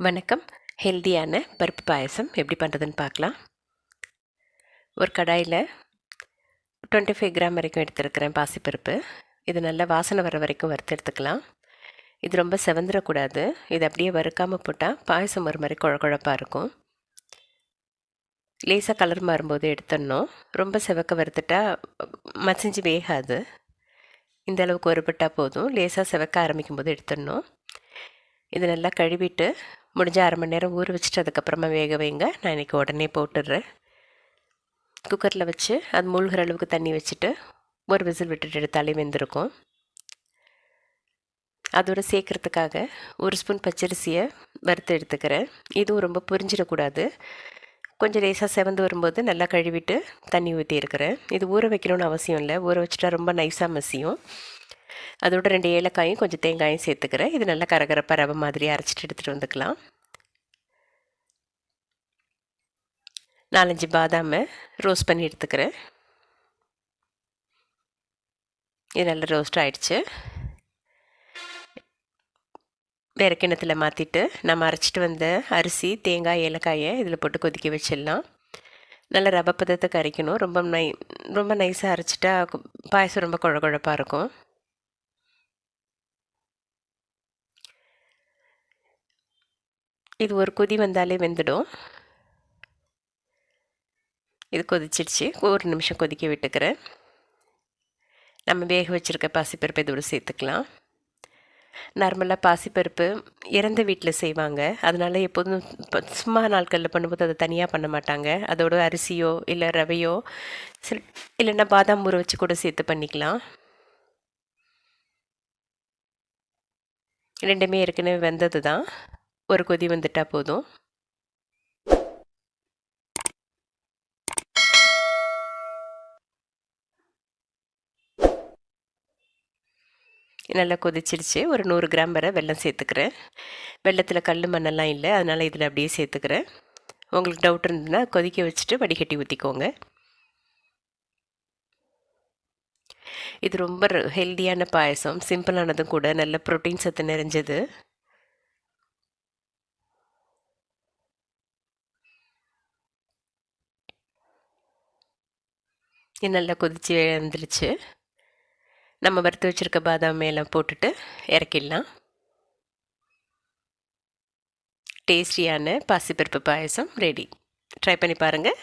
வணக்கம். ஹெல்தியான பருப்பு பாயசம் எப்படி பண்ணுறதுன்னு பார்க்கலாம். ஒரு கடாயில் 25 கிராம் வரைக்கும் எடுத்துருக்கிறேன் பாசிப்பருப்பு. இது நல்லா வாசனை வர வரைக்கும் வறுத்து எடுத்துக்கலாம். இது ரொம்ப செவந்துடக்கூடாது. இது அப்படியே வறுக்காமல் போட்டால் பாயசம் ஒரு மாதிரி குழப்பாக இருக்கும். லேசாக கலர் மாறும்போது எடுத்துடணும். ரொம்ப செவக்க வறுத்துட்டா மசிஞ்சு வேகாது. இந்த அளவுக்கு வறுபட்டால் போதும். லேசாக செவக்க ஆரம்பிக்கும் போது எடுத்துடணும். இது நல்லா கழுவிட்டு முடிஞ்ச அரை மணி நேரம் ஊற வச்சுட்டு அதுக்கப்புறமா வேக வைங்க. நான் இன்றைக்கி உடனே போட்டுடுறேன். குக்கரில் வச்சு அது மூழ்கிற அளவுக்கு தண்ணி வச்சுட்டு ஒரு விசில் விட்டுட்டு எடுத்தாலே வெந்திருக்கும். அதோடு சேர்க்குறதுக்காக ஒரு ஸ்பூன் பச்சரிசியை வறுத்து எடுத்துக்கிறேன். இதுவும் ரொம்ப பொரிஞ்சிடக்கூடாது. கொஞ்சம் லேசாக செவந்து வரும்போது நல்லா கழுவிட்டு தண்ணி ஊற்றி இருக்கிறேன். இது ஊற வைக்கணும்னு அவசியம் இல்லை. ஊற வச்சுட்டா ரொம்ப நைஸாக மசியும். அதோட 2 ஏலக்காயும் கொஞ்சம் தேங்காயும் சேர்த்துக்கிறேன். இது நல்லா கரகரப்பாக ரவை மாதிரி அரைச்சிட்டு எடுத்துகிட்டு வந்துக்கலாம். 4-5 பாதாமை ரோஸ்ட் பண்ணி எடுத்துக்கிறேன். இது நல்லா ரோஸ்ட் ஆகிடுச்சு. வேறு கிண்ணத்தில் மாற்றிட்டு நம்ம அரைச்சிட்டு வந்த அரிசி, தேங்காய், ஏலக்காயை இதில் போட்டு கொதிக்க வச்சிடலாம். நல்லா ரவை பதத்துக்கு அரைக்கணும். ரொம்ப நைஸாக அரைச்சிட்டா பாயசம் ரொம்ப குழப்பாக இருக்கும். இது ஒரு கொதி வந்தாலே வெந்துடும். இது கொதிச்சிடுச்சு. ஒரு நிமிஷம் கொதிக்க விட்டுக்கிறேன். நம்ம வேக வச்சுருக்க பாசிப்பருப்பு இதோடு சேர்த்துக்கலாம். நார்மலாக பாசிப்பருப்பு இறந்த வீட்டில் செய்வாங்க. அதனால் எப்போதும் சும்மா நாட்களில் பண்ணும்போது அதை தனியாக பண்ண மாட்டாங்க. அதோட அரிசியோ இல்லை ரவையோ இல்லைன்னா பாதாம் ஊற வச்சு கூட சேர்த்து பண்ணிக்கலாம். ரெண்டுமே ஏற்கனவே வெந்தது தான். ஒரு கொதி வந்துட்டால் போதும். நல்லா கொதிச்சிடுச்சு. ஒரு 100 கிராம் வரை வெல்லம் சேர்த்துக்கிறேன். வெல்லத்தில் கல் மண்ணெல்லாம் இல்லை, அதனால் இதில் அப்படியே சேர்த்துக்கிறேன். உங்களுக்கு டவுட் இருந்ததுன்னா கொதிக்க வச்சுட்டு வடிகட்டி ஊற்றிக்கோங்க. இது ரொம்ப ஹெல்தியான பாயசம். சிம்பிளானதும் கூட. நல்ல ப்ரோட்டீன் சத்து நிறைஞ்சது. இது நல்லா கொதிச்சு வந்துருச்சு. நம்ம வறுத்து வச்சுருக்க பாதாம் மேலாம் போட்டுட்டு இறக்கிடலாம். டேஸ்டியான பாசிப்பருப்பு பாயசம் ரெடி. ட்ரை பண்ணி பாருங்கள்.